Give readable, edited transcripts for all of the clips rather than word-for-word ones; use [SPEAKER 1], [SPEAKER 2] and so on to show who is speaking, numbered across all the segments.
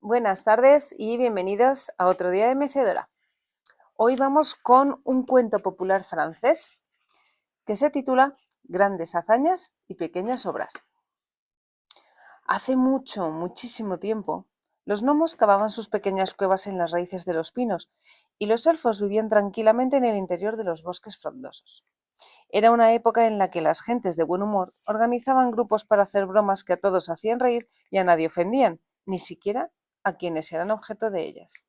[SPEAKER 1] Buenas tardes y bienvenidos a otro día de mecedora. Hoy vamos con un cuento popular francés que se titula Grandes hazañas y pequeñas obras. Hace muchísimo tiempo, los gnomos cavaban sus pequeñas cuevas en las raíces de los pinos y los elfos vivían tranquilamente en el interior de los bosques frondosos. Era una época en la que las gentes de buen humor organizaban grupos para hacer bromas que a todos hacían reír y a nadie ofendían, ni siquiera a quienes eran objeto de ellas.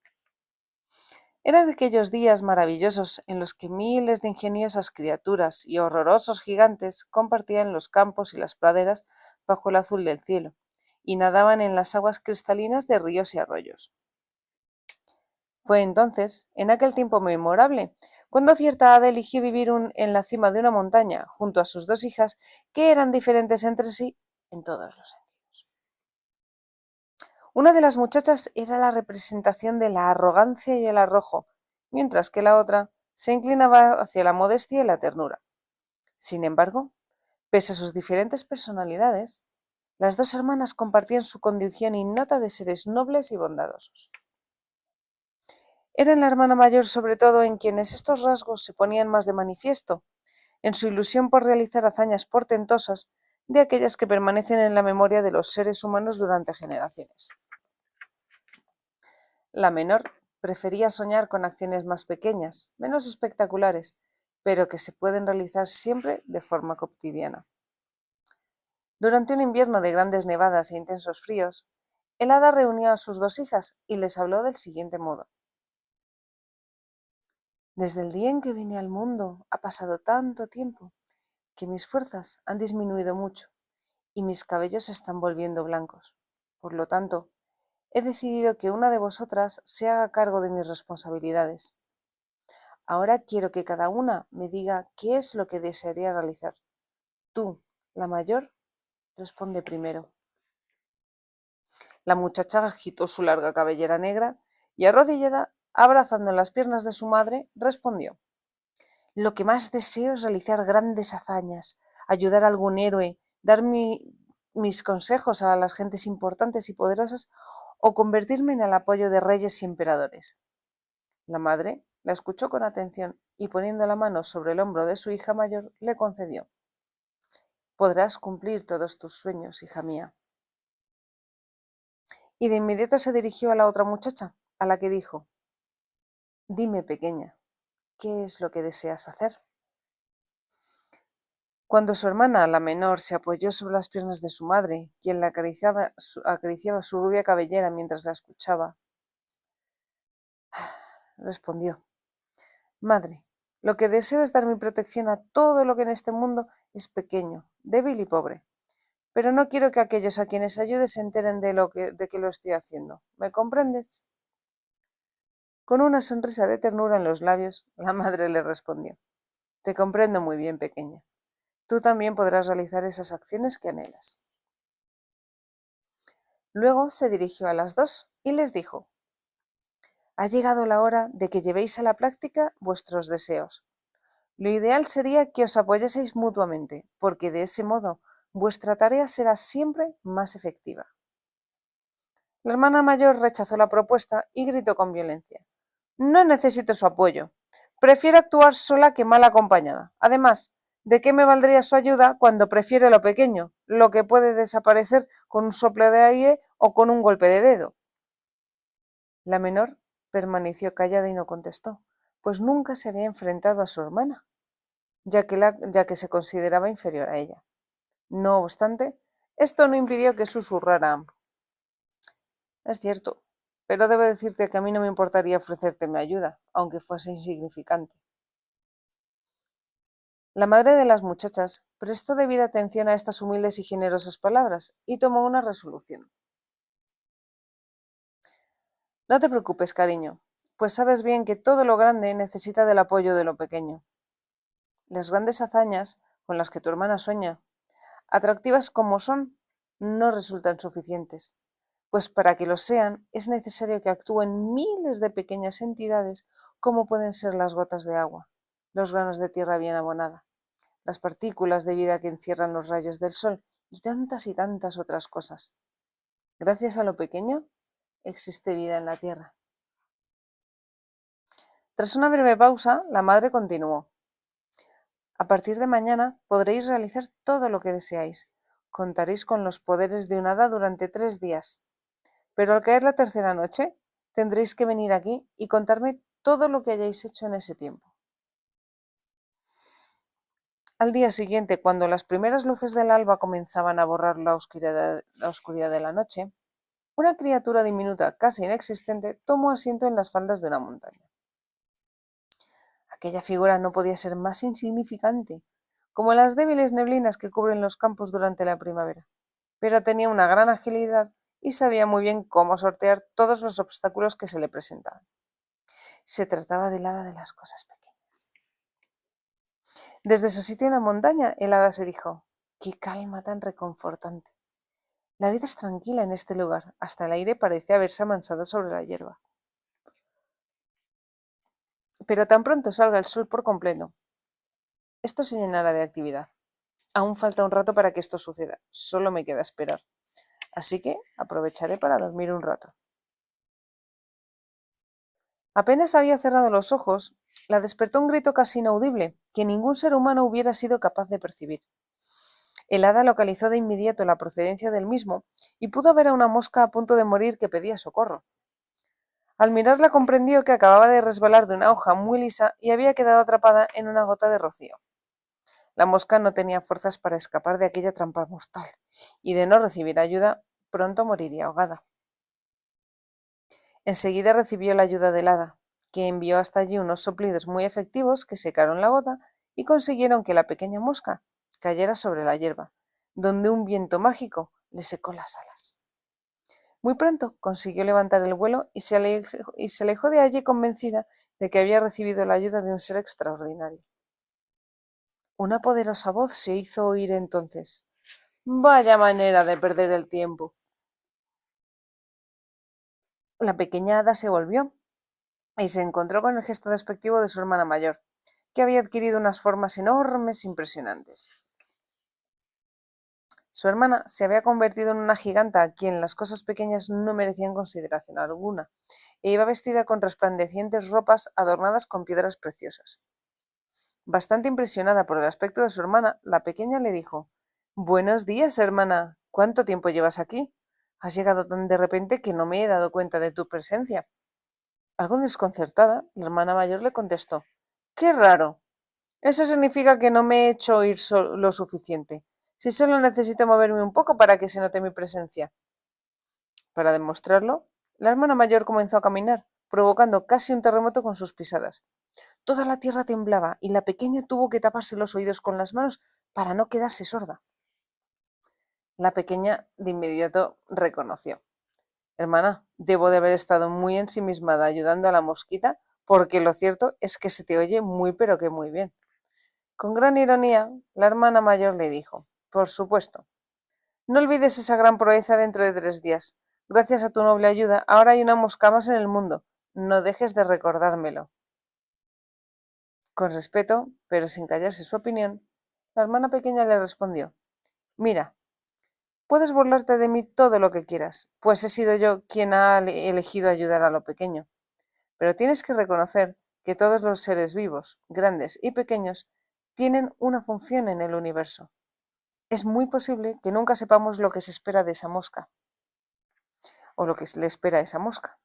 [SPEAKER 1] Era de aquellos días maravillosos en los que miles de ingeniosas criaturas y horrorosos gigantes compartían los campos y las praderas bajo el azul del cielo, y nadaban en las aguas cristalinas de ríos y arroyos. Fue entonces, en aquel tiempo memorable, cuando cierta hada eligió vivir en la cima de una montaña, junto a sus dos hijas, que eran diferentes entre sí en todos los sentidos. Una de las muchachas era la representación de la arrogancia y el arrojo, mientras que la otra se inclinaba hacia la modestia y la ternura. Sin embargo, pese a sus diferentes personalidades, las dos hermanas compartían su condición innata de seres nobles y bondadosos. Era la hermana mayor sobre todo en quienes estos rasgos se ponían más de manifiesto, en su ilusión por realizar hazañas portentosas de aquellas que permanecen en la memoria de los seres humanos durante generaciones. La menor prefería soñar con acciones más pequeñas, menos espectaculares, pero que se pueden realizar siempre de forma cotidiana. Durante un invierno de grandes nevadas e intensos fríos, el hada reunió a sus dos hijas y les habló del siguiente modo. Desde el día en que vine al mundo ha pasado tanto tiempo que mis fuerzas han disminuido mucho y mis cabellos se están volviendo blancos. Por lo tanto, he decidido que una de vosotras se haga cargo de mis responsabilidades. Ahora quiero que cada una me diga qué es lo que desearía realizar. Tú, la mayor, responde primero. La muchacha agitó su larga cabellera negra y, arrodillada, abrazando las piernas de su madre, respondió. Lo que más deseo es realizar grandes hazañas, ayudar a algún héroe, dar mis consejos a las gentes importantes y poderosas o convertirme en el apoyo de reyes y emperadores. La madre la escuchó con atención y, poniendo la mano sobre el hombro de su hija mayor, le concedió. Podrás cumplir todos tus sueños, hija mía. Y de inmediato se dirigió a la otra muchacha, a la que dijo, dime, pequeña, ¿qué es lo que deseas hacer? Cuando su hermana, la menor, se apoyó sobre las piernas de su madre, quien le acariciaba su rubia cabellera mientras la escuchaba, respondió, Madre, lo que deseo es dar mi protección a todo lo que en este mundo es pequeño, débil y pobre. Pero no quiero que aquellos a quienes ayude se enteren de que lo estoy haciendo. ¿Me comprendes? Con una sonrisa de ternura en los labios, la madre le respondió, Te comprendo muy bien, pequeña. Tú también podrás realizar esas acciones que anhelas. Luego se dirigió a las dos y les dijo, Ha llegado la hora de que llevéis a la práctica vuestros deseos. Lo ideal sería que os apoyaseis mutuamente, porque de ese modo vuestra tarea será siempre más efectiva. La hermana mayor rechazó la propuesta y gritó con violencia. No necesito su apoyo. Prefiero actuar sola que mal acompañada. Además, ¿de qué me valdría su ayuda cuando prefiere lo pequeño, lo que puede desaparecer con un soplo de aire o con un golpe de dedo? La menor permaneció callada y no contestó, pues nunca se había enfrentado a su hermana, ya que se consideraba inferior a ella. No obstante, esto no impidió que susurrara. Es cierto, pero debo decirte que a mí no me importaría ofrecerte mi ayuda, aunque fuese insignificante. La madre de las muchachas prestó debida atención a estas humildes y generosas palabras y tomó una resolución. No te preocupes, cariño, pues sabes bien que todo lo grande necesita del apoyo de lo pequeño. Las grandes hazañas con las que tu hermana sueña, atractivas como son, no resultan suficientes, pues para que lo sean es necesario que actúen miles de pequeñas entidades como pueden ser las gotas de agua, los granos de tierra bien abonada, las partículas de vida que encierran los rayos del sol y tantas otras cosas. Gracias a lo pequeño, existe vida en la Tierra. Tras una breve pausa, la madre continuó. A partir de mañana podréis realizar todo lo que deseáis. Contaréis con los poderes de un hada durante 3 días. Pero al caer la tercera noche, tendréis que venir aquí y contarme todo lo que hayáis hecho en ese tiempo. Al día siguiente, cuando las primeras luces del alba comenzaban a borrar la oscuridad de la noche, una criatura diminuta, casi inexistente, tomó asiento en las faldas de una montaña. Aquella figura no podía ser más insignificante, como las débiles neblinas que cubren los campos durante la primavera, pero tenía una gran agilidad y sabía muy bien cómo sortear todos los obstáculos que se le presentaban. Se trataba del hada de las cosas pequeñas. Desde su sitio en la montaña, el hada se dijo: ¡qué calma tan reconfortante! La vida es tranquila en este lugar, hasta el aire parece haberse amansado sobre la hierba. Pero tan pronto salga el sol por completo, esto se llenará de actividad. Aún falta un rato para que esto suceda, solo me queda esperar. Así que aprovecharé para dormir un rato. Apenas había cerrado los ojos, la despertó un grito casi inaudible, que ningún ser humano hubiera sido capaz de percibir. El hada localizó de inmediato la procedencia del mismo y pudo ver a una mosca a punto de morir que pedía socorro. Al mirarla comprendió que acababa de resbalar de una hoja muy lisa y había quedado atrapada en una gota de rocío. La mosca no tenía fuerzas para escapar de aquella trampa mortal, y de no recibir ayuda, pronto moriría ahogada. Enseguida recibió la ayuda del hada, que envió hasta allí unos soplidos muy efectivos que secaron la gota y consiguieron que la pequeña mosca cayera sobre la hierba, donde un viento mágico le secó las alas. Muy pronto consiguió levantar el vuelo y se alejó de allí convencida de que había recibido la ayuda de un ser extraordinario. Una poderosa voz se hizo oír entonces. Vaya manera de perder el tiempo. La pequeña hada se volvió y se encontró con el gesto despectivo de su hermana mayor, que había adquirido unas formas enormes e impresionantes. Su hermana se había convertido en una giganta a quien las cosas pequeñas no merecían consideración alguna, e iba vestida con resplandecientes ropas adornadas con piedras preciosas. Bastante impresionada por el aspecto de su hermana, la pequeña le dijo: Buenos días, hermana. ¿Cuánto tiempo llevas aquí? Has llegado tan de repente que no me he dado cuenta de tu presencia. Algo desconcertada, la hermana mayor le contestó: ¡Qué raro! Eso significa que no me he hecho oír lo suficiente. Si solo necesito moverme un poco para que se note mi presencia. Para demostrarlo, la hermana mayor comenzó a caminar, provocando casi un terremoto con sus pisadas. Toda la tierra temblaba y la pequeña tuvo que taparse los oídos con las manos para no quedarse sorda. La pequeña de inmediato reconoció: Hermana, debo de haber estado muy ensimismada ayudando a la mosquita, porque lo cierto es que se te oye muy pero que muy bien. Con gran ironía, la hermana mayor le dijo: Por supuesto. No olvides esa gran proeza dentro de 3 días. Gracias a tu noble ayuda, ahora hay una mosca más en el mundo. No dejes de recordármelo. Con respeto, pero sin callarse su opinión, la hermana pequeña le respondió: Mira, puedes burlarte de mí todo lo que quieras, pues he sido yo quien ha elegido ayudar a lo pequeño. Pero tienes que reconocer que todos los seres vivos, grandes y pequeños, tienen una función en el universo. Es muy posible que nunca sepamos lo que se espera de esa mosca, o lo que le espera a esa mosca.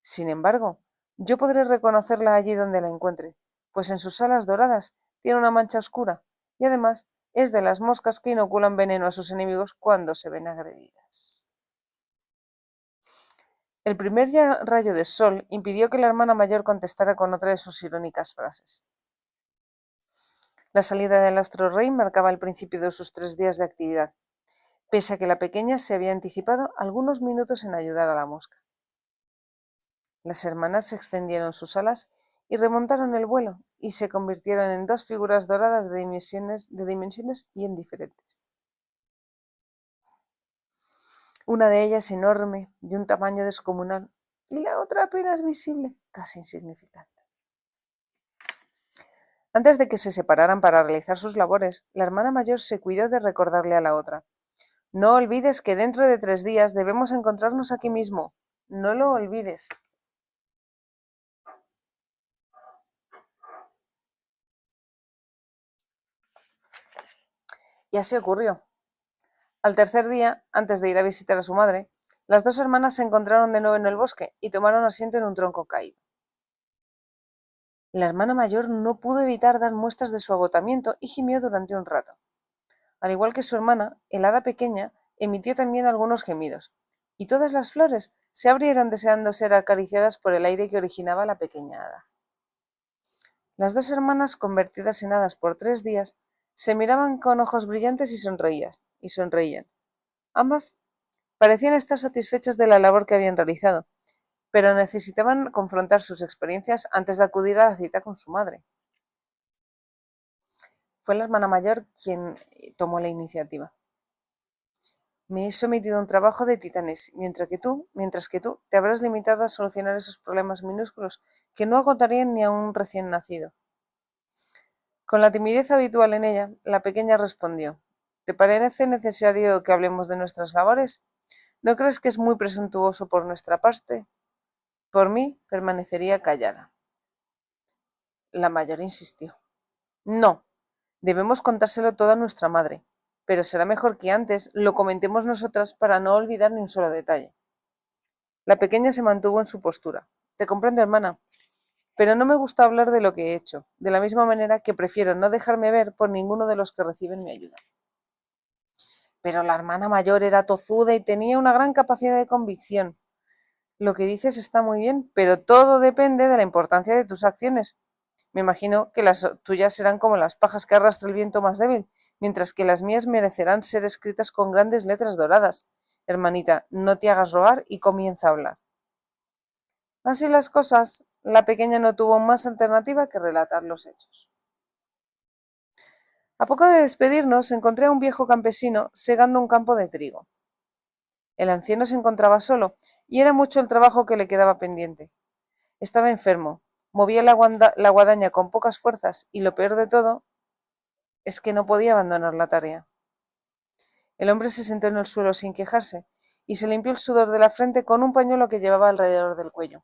[SPEAKER 1] Sin embargo, yo podré reconocerla allí donde la encuentre, pues en sus alas doradas tiene una mancha oscura, y además es de las moscas que inoculan veneno a sus enemigos cuando se ven agredidas. El primer rayo de sol impidió que la hermana mayor contestara con otra de sus irónicas frases. La salida del astro rey marcaba el principio de sus 3 días de actividad, pese a que la pequeña se había anticipado algunos minutos en ayudar a la mosca. Las hermanas extendieron sus alas y remontaron el vuelo, y se convirtieron en 2 figuras doradas de dimensiones bien diferentes. Una de ellas enorme, de un tamaño descomunal, y la otra apenas visible, casi insignificante. Antes de que se separaran para realizar sus labores, la hermana mayor se cuidó de recordarle a la otra: No olvides que dentro de 3 días debemos encontrarnos aquí mismo. no lo olvides. Y así ocurrió. Al tercer día, antes de ir a visitar a su madre, las dos hermanas se encontraron de nuevo en el bosque y tomaron asiento en un tronco caído. La hermana mayor no pudo evitar dar muestras de su agotamiento y gimió durante un rato. Al igual que su hermana, el hada pequeña emitió también algunos gemidos, y todas las flores se abrieron deseando ser acariciadas por el aire que originaba la pequeña hada. Las dos hermanas, convertidas en hadas por 3 días, se miraban con ojos brillantes y sonreían. Ambas parecían estar satisfechas de la labor que habían realizado, pero necesitaban confrontar sus experiencias antes de acudir a la cita con su madre. Fue la hermana mayor quien tomó la iniciativa. Me he sometido a un trabajo de titanes, mientras que tú te habrás limitado a solucionar esos problemas minúsculos que no agotarían ni a un recién nacido. Con la timidez habitual en ella, la pequeña respondió: ¿Te parece necesario que hablemos de nuestras labores? ¿No crees que es muy presuntuoso por nuestra parte? Por mí, permanecería callada. La mayor insistió: No, debemos contárselo todo a nuestra madre, pero será mejor que antes lo comentemos nosotras para no olvidar ni un solo detalle. La pequeña se mantuvo en su postura. Te comprendo, hermana, pero no me gusta hablar de lo que he hecho, de la misma manera que prefiero no dejarme ver por ninguno de los que reciben mi ayuda. Pero la hermana mayor era tozuda y tenía una gran capacidad de convicción. Lo que dices está muy bien, pero todo depende de la importancia de tus acciones. Me imagino que las tuyas serán como las pajas que arrastra el viento más débil, mientras que las mías merecerán ser escritas con grandes letras doradas. Hermanita, no te hagas rogar y comienza a hablar. Así las cosas, la pequeña no tuvo más alternativa que relatar los hechos. A poco de despedirnos, encontré a un viejo campesino segando un campo de trigo. El anciano se encontraba solo, y era mucho el trabajo que le quedaba pendiente. Estaba enfermo, movía la guadaña con pocas fuerzas, y lo peor de todo es que no podía abandonar la tarea. El hombre se sentó en el suelo sin quejarse, y se limpió el sudor de la frente con un pañuelo que llevaba alrededor del cuello.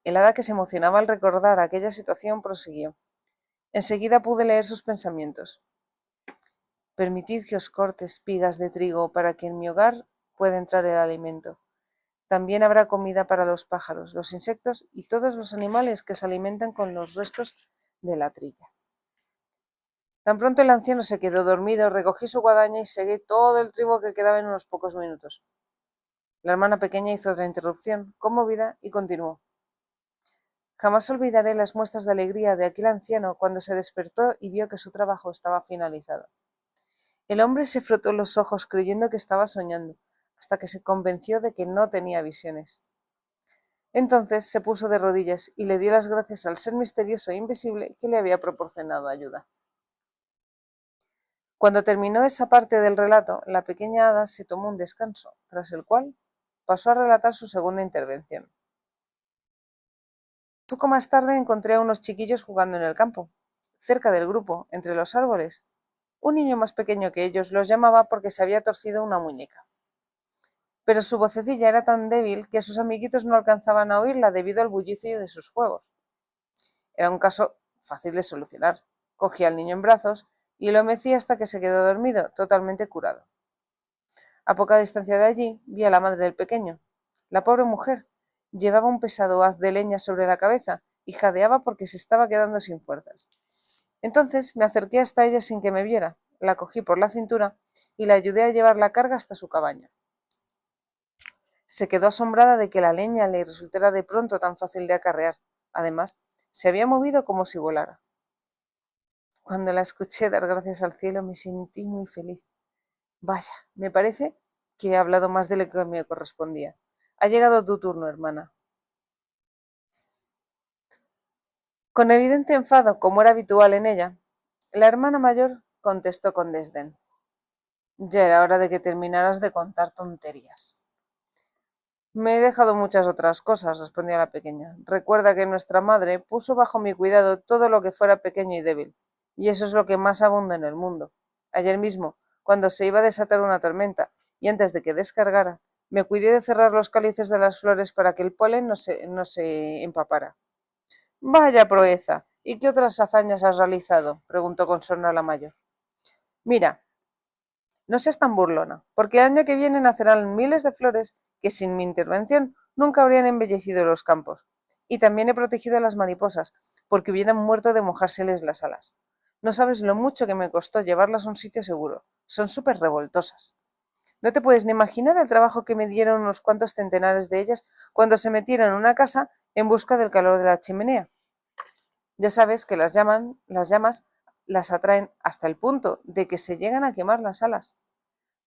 [SPEAKER 1] El hada, que se emocionaba al recordar aquella situación, prosiguió: Enseguida pude leer sus pensamientos. Permitid que os corte espigas de trigo para que en mi hogar pueda entrar el alimento. También habrá comida para los pájaros, los insectos y todos los animales que se alimentan con los restos de la trilla. Tan pronto el anciano se quedó dormido, recogí su guadaña y segué todo el trigo que quedaba en unos pocos minutos. La hermana pequeña hizo otra interrupción, conmovida, y continuó: Jamás olvidaré las muestras de alegría de aquel anciano cuando se despertó y vio que su trabajo estaba finalizado. El hombre se frotó los ojos creyendo que estaba soñando, hasta que se convenció de que no tenía visiones. Entonces se puso de rodillas y le dio las gracias al ser misterioso e invisible que le había proporcionado ayuda. Cuando terminó esa parte del relato, la pequeña hada se tomó un descanso, tras el cual pasó a relatar su segunda intervención. Poco más tarde encontré a unos chiquillos jugando en el campo. Cerca del grupo, entre los árboles, un niño más pequeño que ellos los llamaba porque se había torcido una muñeca. Pero su vocecilla era tan débil que sus amiguitos no alcanzaban a oírla debido al bullicio de sus juegos. Era un caso fácil de solucionar. Cogí al niño en brazos y lo mecí hasta que se quedó dormido, totalmente curado. A poca distancia de allí vi a la madre del pequeño. La pobre mujer llevaba un pesado haz de leña sobre la cabeza y jadeaba porque se estaba quedando sin fuerzas. Entonces me acerqué hasta ella sin que me viera, la cogí por la cintura y la ayudé a llevar la carga hasta su cabaña. Se quedó asombrada de que la leña le resultara de pronto tan fácil de acarrear. Además, se había movido como si volara. Cuando la escuché dar gracias al cielo me sentí muy feliz. Vaya, me parece que he hablado más de lo que me correspondía. Ha llegado tu turno, hermana. Con evidente enfado, como era habitual en ella, la hermana mayor contestó con desdén: Ya era hora de que terminaras de contar tonterías. Me he dejado muchas otras cosas, respondió la pequeña. Recuerda que nuestra madre puso bajo mi cuidado todo lo que fuera pequeño y débil, y eso es lo que más abunda en el mundo. Ayer mismo, cuando se iba a desatar una tormenta, y antes de que descargara, Me cuidé de cerrar los cálices de las flores para que el polen no se empapara. Vaya proeza. ¿Y qué otras hazañas has realizado? Preguntó con sorna la mayor. Mira, no seas tan burlona, porque el año que viene nacerán miles de flores que sin mi intervención nunca habrían embellecido los campos. Y también he protegido a las mariposas, porque hubieran muerto de mojárseles las alas. No sabes lo mucho que me costó llevarlas a un sitio seguro. Son súper revoltosas. No te puedes ni imaginar el trabajo que me dieron unos cuantos centenares de ellas cuando se metieron en una casa en busca del calor de la chimenea. Ya sabes que las llamas las atraen hasta el punto de que se llegan a quemar las alas.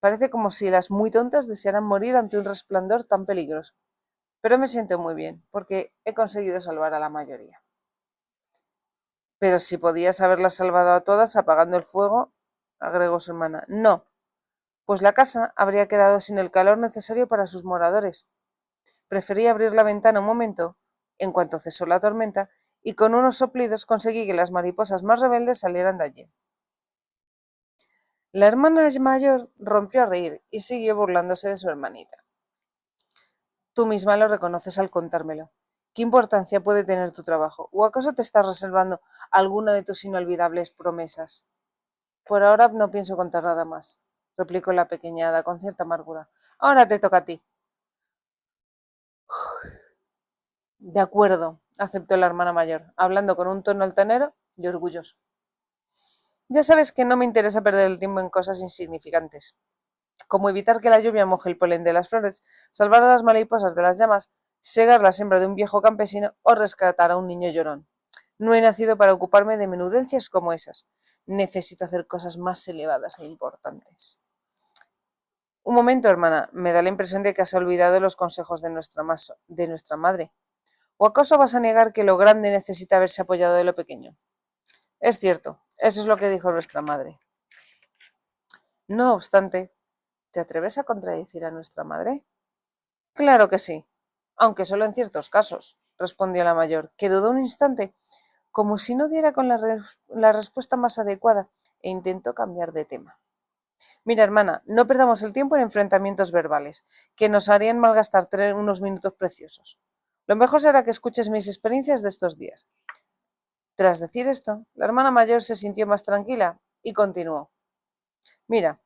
[SPEAKER 1] Parece como si las muy tontas desearan morir ante un resplandor tan peligroso. Pero me siento muy bien, porque he conseguido salvar a la mayoría. Pero si podías haberlas salvado a todas apagando el fuego, agregó su hermana. No, pues la casa habría quedado sin el calor necesario para sus moradores. Preferí abrir la ventana un momento, en cuanto cesó la tormenta, y con unos soplidos conseguí que las mariposas más rebeldes salieran de allí. La hermana mayor rompió a reír y siguió burlándose de su hermanita. Tú misma lo reconoces al contármelo. ¿Qué importancia puede tener tu trabajo? ¿O acaso te estás reservando alguna de tus inolvidables promesas? Por ahora no pienso contar nada más, replicó la pequeña hada con cierta amargura. Ahora te toca a ti. De acuerdo, aceptó la hermana mayor, hablando con un tono altanero y orgulloso. Ya sabes que no me interesa perder el tiempo en cosas insignificantes, como evitar que la lluvia moje el polen de las flores, salvar a las mariposas de las llamas, segar la siembra de un viejo campesino o rescatar a un niño llorón. No he nacido para ocuparme de menudencias como esas. Necesito hacer cosas más elevadas e importantes. Un momento, hermana, me da la impresión de que has olvidado los consejos de nuestra madre. ¿O acaso vas a negar que lo grande necesita haberse apoyado de lo pequeño? Es cierto, eso es lo que dijo nuestra madre. No obstante, ¿te atreves a contradecir a nuestra madre? Claro que sí, aunque solo en ciertos casos, respondió la mayor, que dudó un instante, como si no diera con la respuesta más adecuada, e intentó cambiar de tema. Mira, hermana, no perdamos el tiempo en enfrentamientos verbales, que nos harían malgastar unos minutos preciosos. Lo mejor será que escuches mis experiencias de estos días. Tras decir esto, la hermana mayor se sintió más tranquila y continuó. Mira,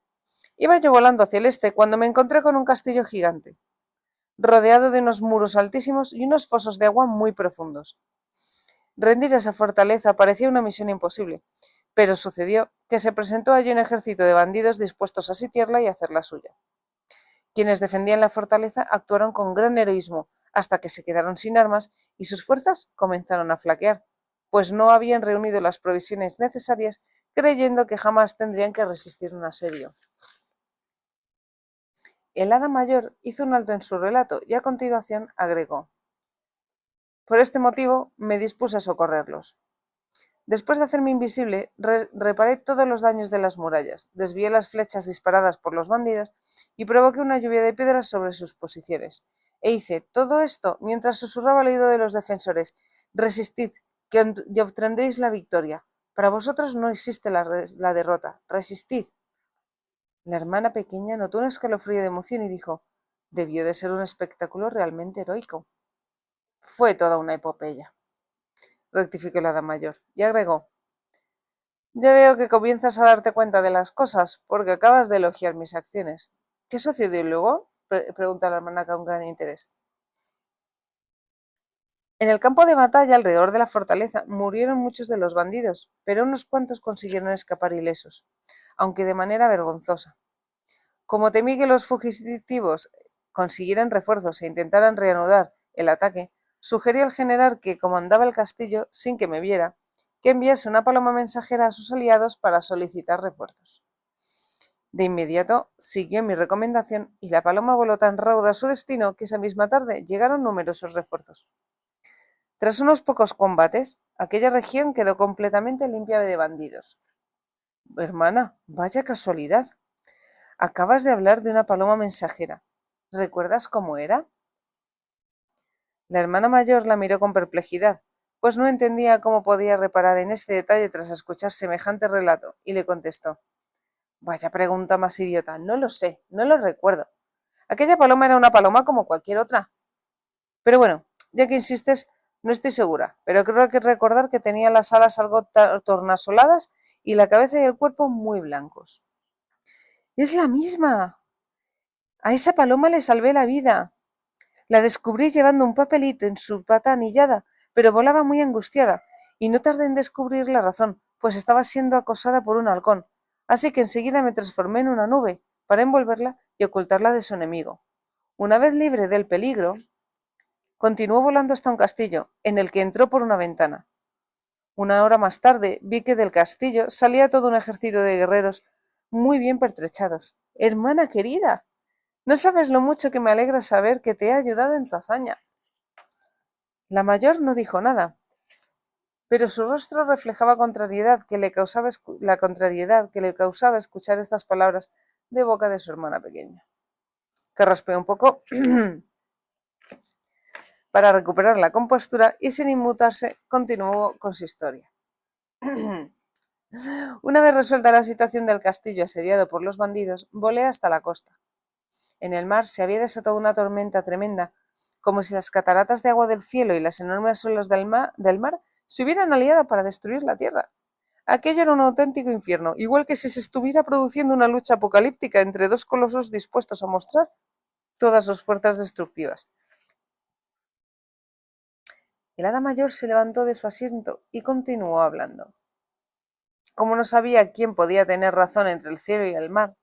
[SPEAKER 1] iba yo volando hacia el este cuando me encontré con un castillo gigante, rodeado de unos muros altísimos y unos fosos de agua muy profundos. Rendir esa fortaleza parecía una misión imposible, pero sucedió que se presentó allí un ejército de bandidos dispuestos a sitiarla y hacerla suya. Quienes defendían la fortaleza actuaron con gran heroísmo hasta que se quedaron sin armas y sus fuerzas comenzaron a flaquear, pues no habían reunido las provisiones necesarias, creyendo que jamás tendrían que resistir un asedio. El hada mayor hizo un alto en su relato y a continuación agregó: por este motivo me dispuse a socorrerlos. Después de hacerme invisible, reparé todos los daños de las murallas, desvié las flechas disparadas por los bandidos y provoqué una lluvia de piedras sobre sus posiciones. E hice todo esto mientras susurraba al oído de los defensores: resistid, que obtendréis la victoria. Para vosotros no existe la derrota. Resistid. La hermana pequeña notó un escalofrío de emoción y dijo: debió de ser un espectáculo realmente heroico. Fue toda una epopeya, rectificó la dama mayor, y agregó: ya veo que comienzas a darte cuenta de las cosas, porque acabas de elogiar mis acciones. ¿Qué sucedió luego? Pregunta la hermana con gran interés. En el campo de batalla alrededor de la fortaleza murieron muchos de los bandidos, pero unos cuantos consiguieron escapar ilesos, aunque de manera vergonzosa. Como temí que los fugitivos consiguieran refuerzos e intentaran reanudar el ataque, sugerí al general que comandaba el castillo, sin que me viera, que enviase una paloma mensajera a sus aliados para solicitar refuerzos. De inmediato siguió mi recomendación y la paloma voló tan rauda a su destino que esa misma tarde llegaron numerosos refuerzos. Tras unos pocos combates, aquella región quedó completamente limpia de bandidos. Hermana, vaya casualidad. Acabas de hablar de una paloma mensajera. ¿Recuerdas cómo era? La hermana mayor la miró con perplejidad, pues no entendía cómo podía reparar en este detalle tras escuchar semejante relato, y le contestó: vaya pregunta más idiota, no lo sé, no lo recuerdo. Aquella paloma era una paloma como cualquier otra. Pero bueno, ya que insistes, no estoy segura, pero creo que recordar que tenía las alas algo tornasoladas y la cabeza y el cuerpo muy blancos. ¡Es la misma! A esa paloma le salvé la vida. La descubrí llevando un papelito en su pata anillada, pero volaba muy angustiada, y no tardé en descubrir la razón, pues estaba siendo acosada por un halcón, así que enseguida me transformé en una nube, para envolverla y ocultarla de su enemigo. Una vez libre del peligro, continuó volando hasta un castillo, en el que entró por una ventana. Una hora más tarde vi que del castillo salía todo un ejército de guerreros muy bien pertrechados. Hermana querida, no sabes lo mucho que me alegra saber que te he ayudado en tu hazaña. La mayor no dijo nada, pero su rostro reflejaba la contrariedad que le causaba escuchar estas palabras de boca de su hermana pequeña. Carraspeó un poco para recuperar la compostura y sin inmutarse continuó con su historia. Una vez resuelta la situación del castillo asediado por los bandidos, volé hasta la costa. En el mar se había desatado una tormenta tremenda, como si las cataratas de agua del cielo y las enormes olas del mar se hubieran aliado para destruir la tierra. Aquello era un auténtico infierno, igual que si se estuviera produciendo una lucha apocalíptica entre dos colosos dispuestos a mostrar todas sus fuerzas destructivas. El hada mayor se levantó de su asiento y continuó hablando. Como no sabía quién podía tener razón entre el cielo y el mar,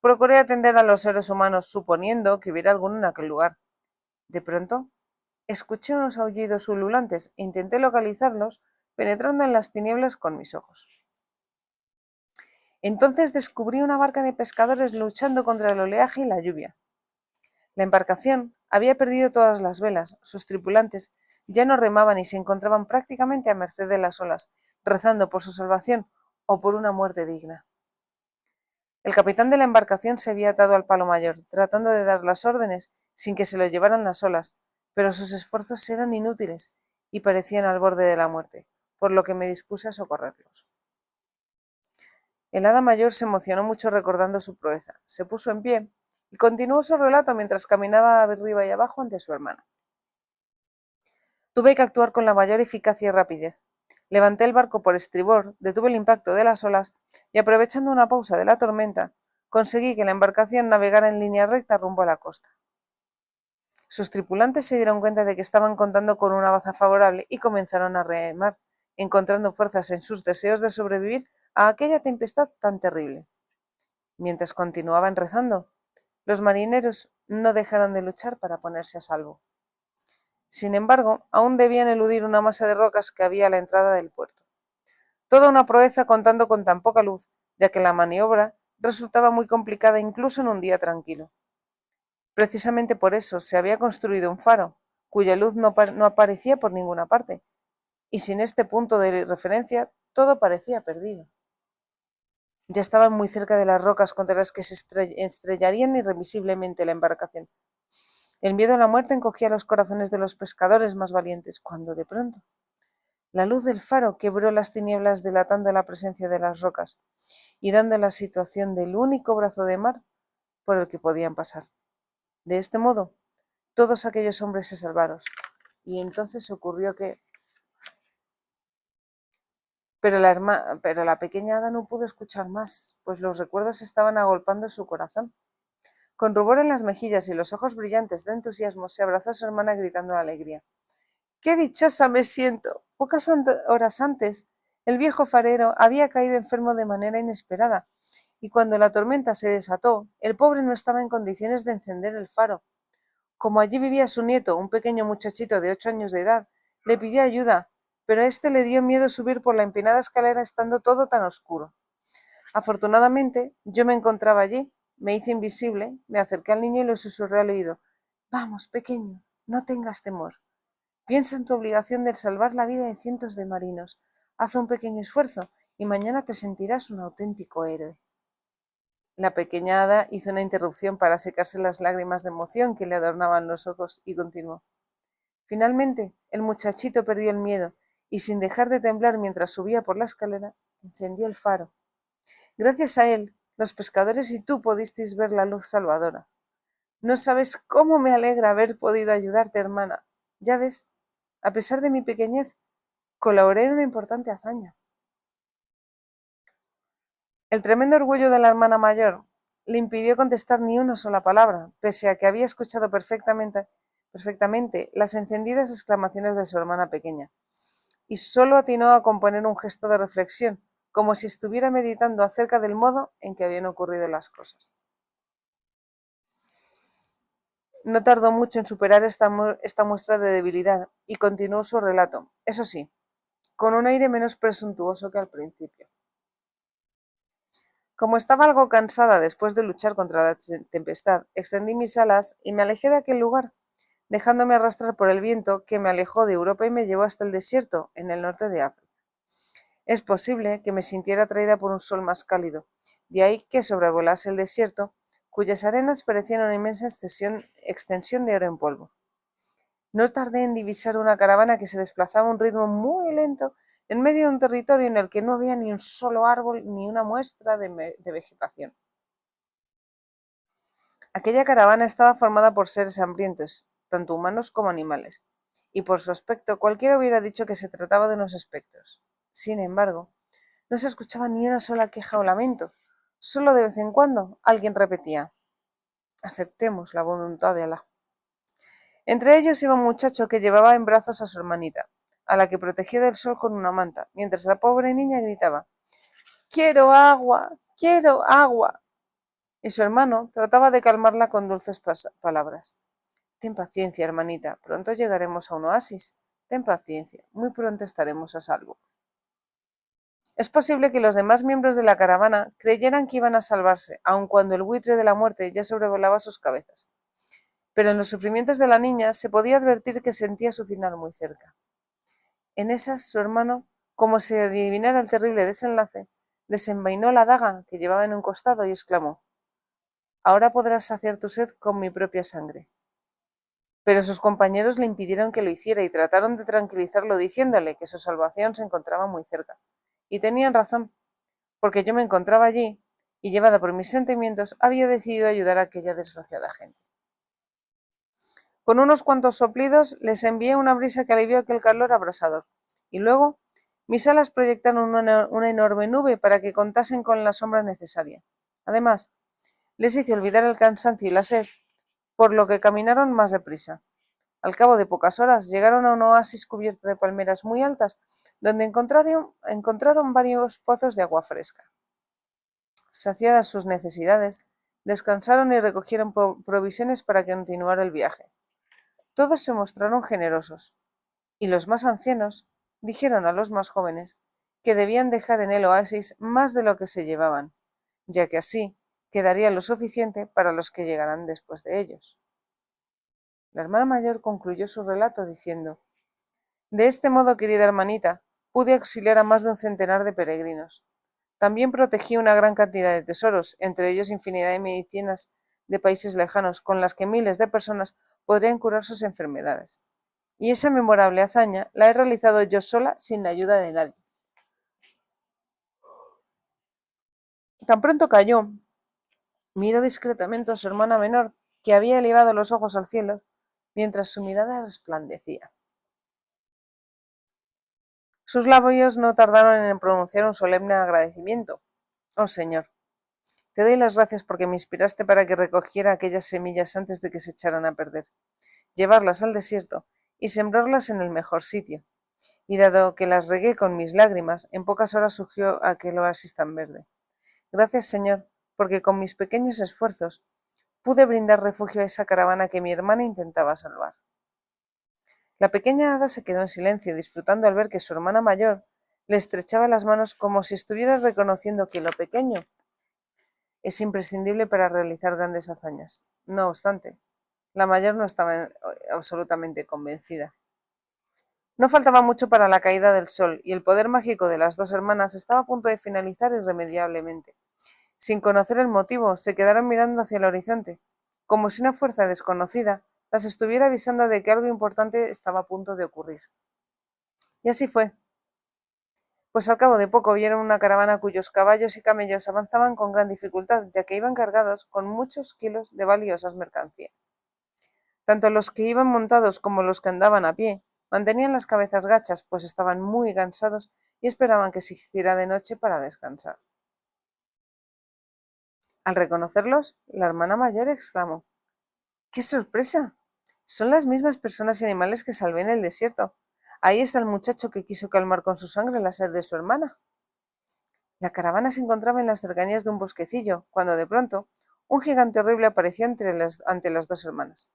[SPEAKER 1] procuré atender a los seres humanos suponiendo que hubiera alguno en aquel lugar. De pronto, escuché unos aullidos ululantes e intenté localizarlos penetrando en las tinieblas con mis ojos. Entonces descubrí una barca de pescadores luchando contra el oleaje y la lluvia. La embarcación había perdido todas las velas, sus tripulantes ya no remaban y se encontraban prácticamente a merced de las olas, rezando por su salvación o por una muerte digna. El capitán de la embarcación se había atado al palo mayor, tratando de dar las órdenes sin que se lo llevaran las olas, pero sus esfuerzos eran inútiles y parecían al borde de la muerte, por lo que me dispuse a socorrerlos. El hada mayor se emocionó mucho recordando su proeza, se puso en pie y continuó su relato mientras caminaba arriba y abajo ante su hermana. Tuve que actuar con la mayor eficacia y rapidez. Levanté el barco por estribor, detuve el impacto de las olas y, aprovechando una pausa de la tormenta, conseguí que la embarcación navegara en línea recta rumbo a la costa. Sus tripulantes se dieron cuenta de que estaban contando con una baza favorable y comenzaron a remar, encontrando fuerzas en sus deseos de sobrevivir a aquella tempestad tan terrible. Mientras continuaban rezando, los marineros no dejaron de luchar para ponerse a salvo. Sin embargo, aún debían eludir una masa de rocas que había a la entrada del puerto. Toda una proeza contando con tan poca luz, ya que la maniobra resultaba muy complicada incluso en un día tranquilo. Precisamente por eso se había construido un faro, cuya luz no aparecía por ninguna parte, y sin este punto de referencia todo parecía perdido. Ya estaban muy cerca de las rocas contra las que se estrellarían irremisiblemente la embarcación. El miedo a la muerte encogía los corazones de los pescadores más valientes, cuando de pronto la luz del faro quebró las tinieblas delatando la presencia de las rocas y dando la situación del único brazo de mar por el que podían pasar. De este modo, todos aquellos hombres se salvaron, y entonces ocurrió que... Pero la pequeña hada no pudo escuchar más, pues los recuerdos estaban agolpando su corazón. Con rubor en las mejillas y los ojos brillantes de entusiasmo, se abrazó a su hermana gritando de alegría. ¡Qué dichosa me siento! Pocas horas antes, el viejo farero había caído enfermo de manera inesperada, y cuando la tormenta se desató, el pobre no estaba en condiciones de encender el faro. Como allí vivía su nieto, un pequeño muchachito de 8 años de edad, le pidió ayuda, pero a éste le dio miedo subir por la empinada escalera estando todo tan oscuro. Afortunadamente, yo me encontraba allí, me hice invisible, me acerqué al niño y le susurré al oído. Vamos, pequeño, no tengas temor. Piensa en tu obligación de salvar la vida de cientos de marinos. Haz un pequeño esfuerzo y mañana te sentirás un auténtico héroe. La pequeña hada hizo una interrupción para secarse las lágrimas de emoción que le adornaban los ojos y continuó. Finalmente, el muchachito perdió el miedo y, sin dejar de temblar mientras subía por la escalera, encendió el faro. Gracias a él, los pescadores y tú pudisteis ver la luz salvadora. No sabes cómo me alegra haber podido ayudarte, hermana. Ya ves, a pesar de mi pequeñez, colaboré en una importante hazaña. El tremendo orgullo de la hermana mayor le impidió contestar ni una sola palabra, pese a que había escuchado perfectamente las encendidas exclamaciones de su hermana pequeña, y solo atinó a componer un gesto de reflexión, como si estuviera meditando acerca del modo en que habían ocurrido las cosas. No tardó mucho en superar esta muestra de debilidad y continuó su relato, eso sí, con un aire menos presuntuoso que al principio. Como estaba algo cansada después de luchar contra la tempestad, extendí mis alas y me alejé de aquel lugar, dejándome arrastrar por el viento que me alejó de Europa y me llevó hasta el desierto, en el norte de África. Es posible que me sintiera atraída por un sol más cálido, de ahí que sobrevolase el desierto, cuyas arenas parecían una inmensa extensión de oro en polvo. No tardé en divisar una caravana que se desplazaba a un ritmo muy lento en medio de un territorio en el que no había ni un solo árbol ni una muestra de vegetación. Aquella caravana estaba formada por seres hambrientos, tanto humanos como animales, y por su aspecto cualquiera hubiera dicho que se trataba de unos espectros. Sin embargo, no se escuchaba ni una sola queja o lamento. Solo de vez en cuando alguien repetía: aceptemos la voluntad de Alá. Entre ellos iba un muchacho que llevaba en brazos a su hermanita, a la que protegía del sol con una manta, mientras la pobre niña gritaba: ¡Quiero agua! ¡Quiero agua! Y su hermano trataba de calmarla con dulces palabras. Ten paciencia, hermanita, pronto llegaremos a un oasis. Ten paciencia, muy pronto estaremos a salvo. Es posible que los demás miembros de la caravana creyeran que iban a salvarse, aun cuando el buitre de la muerte ya sobrevolaba sus cabezas. Pero en los sufrimientos de la niña se podía advertir que sentía su final muy cerca. En esas, su hermano, como si adivinara el terrible desenlace, desenvainó la daga que llevaba en un costado y exclamó: ahora podrás saciar tu sed con mi propia sangre. Pero sus compañeros le impidieron que lo hiciera y trataron de tranquilizarlo diciéndole que su salvación se encontraba muy cerca. Y tenían razón, porque yo me encontraba allí y, llevada por mis sentimientos, había decidido ayudar a aquella desgraciada gente. Con unos cuantos soplidos les envié una brisa que alivió aquel calor abrasador, y luego mis alas proyectaron una enorme nube para que contasen con la sombra necesaria. Además, les hice olvidar el cansancio y la sed, por lo que caminaron más deprisa. Al cabo de pocas horas llegaron a un oasis cubierto de palmeras muy altas, donde encontraron varios pozos de agua fresca. Saciadas sus necesidades, descansaron y recogieron provisiones para continuar el viaje. Todos se mostraron generosos, y los más ancianos dijeron a los más jóvenes que debían dejar en el oasis más de lo que se llevaban, ya que así quedaría lo suficiente para los que llegaran después de ellos. La hermana mayor concluyó su relato diciendo: de este modo, querida hermanita, pude auxiliar a más de un centenar de peregrinos. También protegí una gran cantidad de tesoros, entre ellos infinidad de medicinas de países lejanos, con las que miles de personas podrían curar sus enfermedades. Y esa memorable hazaña la he realizado yo sola, sin la ayuda de nadie. Tan pronto cayó, miró discretamente a su hermana menor, que había elevado los ojos al cielo, mientras su mirada resplandecía. Sus labios no tardaron en pronunciar un solemne agradecimiento. Oh Señor, te doy las gracias porque me inspiraste para que recogiera aquellas semillas antes de que se echaran a perder, llevarlas al desierto y sembrarlas en el mejor sitio. Y dado que las regué con mis lágrimas, en pocas horas surgió aquel oasis tan verde. Gracias, Señor, porque con mis pequeños esfuerzos pude brindar refugio a esa caravana que mi hermana intentaba salvar. La pequeña hada se quedó en silencio, disfrutando al ver que su hermana mayor le estrechaba las manos como si estuviera reconociendo que lo pequeño es imprescindible para realizar grandes hazañas. No obstante, la mayor no estaba absolutamente convencida. No faltaba mucho para la caída del sol, y el poder mágico de las dos hermanas estaba a punto de finalizar irremediablemente. Sin conocer el motivo, se quedaron mirando hacia el horizonte, como si una fuerza desconocida las estuviera avisando de que algo importante estaba a punto de ocurrir. Y así fue. pues al cabo de poco vieron una caravana cuyos caballos y camellos avanzaban con gran dificultad, ya que iban cargados con muchos kilos de valiosas mercancías. Tanto los que iban montados como los que andaban a pie mantenían las cabezas gachas, pues estaban muy cansados y esperaban que se hiciera de noche para descansar. Al reconocerlos, la hermana mayor exclamó: ¡Qué sorpresa! Son las mismas personas y animales que salvé en el desierto. Ahí está el muchacho que quiso calmar con su sangre la sed de su hermana. La caravana se encontraba en las cercanías de un bosquecillo, cuando de pronto un gigante horrible apareció ante las dos hermanas.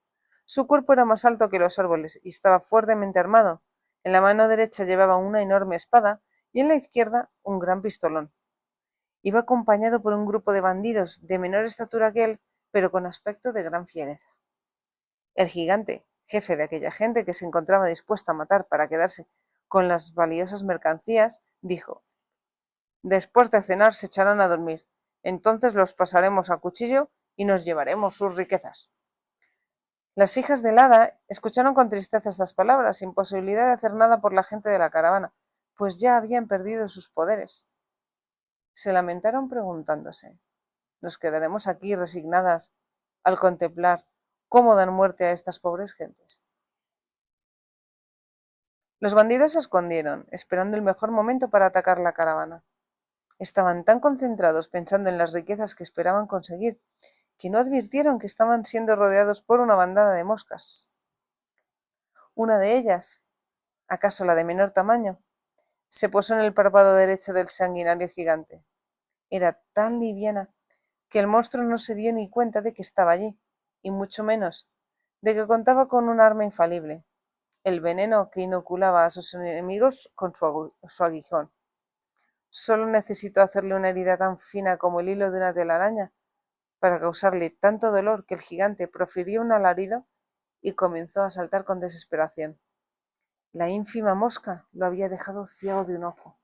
[SPEAKER 1] Su cuerpo era más alto que los árboles y estaba fuertemente armado. En la mano derecha llevaba una enorme espada y en la izquierda un gran pistolón. Iba acompañado por un grupo de bandidos de menor estatura que él, pero con aspecto de gran fiereza. El gigante, jefe de aquella gente que se encontraba dispuesta a matar para quedarse con las valiosas mercancías, dijo: después de cenar se echarán a dormir. Entonces los pasaremos a cuchillo y nos llevaremos sus riquezas. Las hijas del hada escucharon con tristeza estas palabras, sin posibilidad de hacer nada por la gente de la caravana, pues ya habían perdido sus poderes. Se lamentaron preguntándose: ¿nos quedaremos aquí resignadas al contemplar cómo dan muerte a estas pobres gentes? Los bandidos se escondieron, esperando el mejor momento para atacar la caravana. Estaban tan concentrados pensando en las riquezas que esperaban conseguir, que no advirtieron que estaban siendo rodeados por una bandada de moscas. Una de ellas, acaso la de menor tamaño, se posó en el párpado derecho del sanguinario gigante. Era tan liviana que el monstruo no se dio ni cuenta de que estaba allí, y mucho menos de que contaba con un arma infalible, el veneno que inoculaba a sus enemigos con su aguijón. Solo necesitó hacerle una herida tan fina como el hilo de una telaraña para causarle tanto dolor que el gigante profirió un alarido y comenzó a saltar con desesperación. La ínfima mosca lo había dejado ciego de un ojo.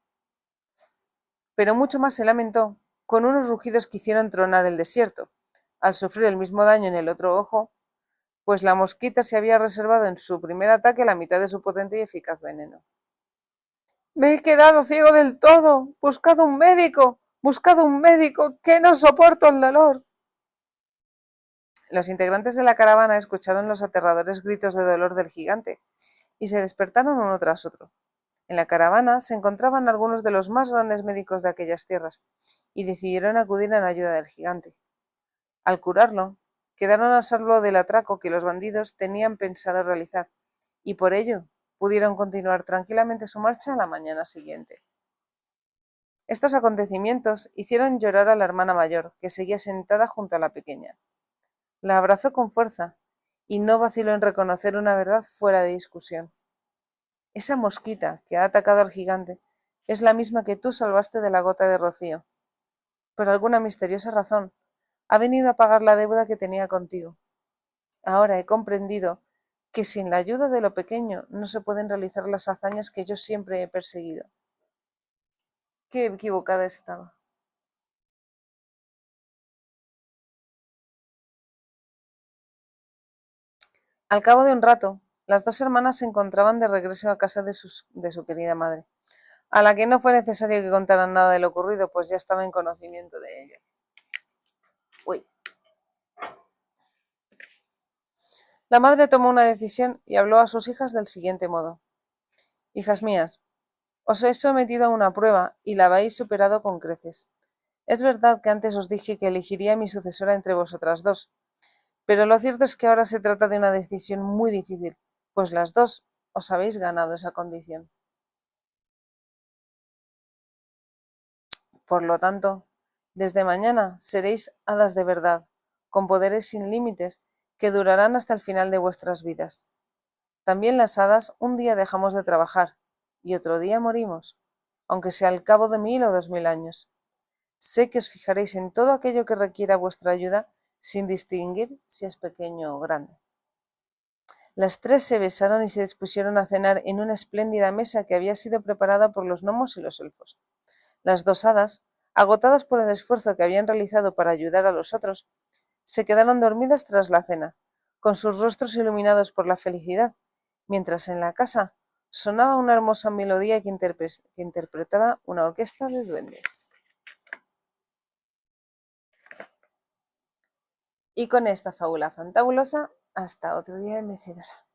[SPEAKER 1] Pero mucho más se lamentó, con unos rugidos que hicieron tronar el desierto, al sufrir el mismo daño en el otro ojo, pues la mosquita se había reservado en su primer ataque la mitad de su potente y eficaz veneno. Me he quedado ciego del todo. Buscad un médico. Buscad un médico, que no soporto el dolor. Los integrantes de la caravana escucharon los aterradores gritos de dolor del gigante y se despertaron uno tras otro. En la caravana se encontraban algunos de los más grandes médicos de aquellas tierras y decidieron acudir en ayuda del gigante. Al curarlo, quedaron a salvo del atraco que los bandidos tenían pensado realizar y por ello pudieron continuar tranquilamente su marcha a la mañana siguiente. Estos acontecimientos hicieron llorar a la hermana mayor, que seguía sentada junto a la pequeña. La abrazó con fuerza y no vaciló en reconocer una verdad fuera de discusión. Esa mosquita que ha atacado al gigante es la misma que tú salvaste de la gota de rocío. Por alguna misteriosa razón, ha venido a pagar la deuda que tenía contigo. Ahora he comprendido que sin la ayuda de lo pequeño no se pueden realizar las hazañas que yo siempre he perseguido. Qué equivocada estaba. Al cabo de un rato, las dos hermanas se encontraban de regreso a casa de su querida madre, a la que no fue necesario que contaran nada de lo ocurrido, pues ya estaba en conocimiento de ello. Uy. La madre tomó una decisión y habló a sus hijas del siguiente modo: hijas mías, os he sometido a una prueba y la habéis superado con creces. Es verdad que antes os dije que elegiría a mi sucesora entre vosotras dos, pero lo cierto es que ahora se trata de una decisión muy difícil, pues las dos os habéis ganado esa condición. Por lo tanto, desde mañana seréis hadas de verdad, con poderes sin límites que durarán hasta el final de vuestras vidas. También las hadas un día dejamos de trabajar y otro día morimos, aunque sea al cabo de 1000 o 2000 años. Sé que os fijaréis en todo aquello que requiera vuestra ayuda sin distinguir si es pequeño o grande. Las tres se besaron y se dispusieron a cenar en una espléndida mesa que había sido preparada por los gnomos y los elfos. Las dos hadas, agotadas por el esfuerzo que habían realizado para ayudar a los otros, se quedaron dormidas tras la cena, con sus rostros iluminados por la felicidad, mientras en la casa sonaba una hermosa melodía que interpretaba una orquesta de duendes. Y con esta fábula fantabulosa, hasta otro día de mecedora.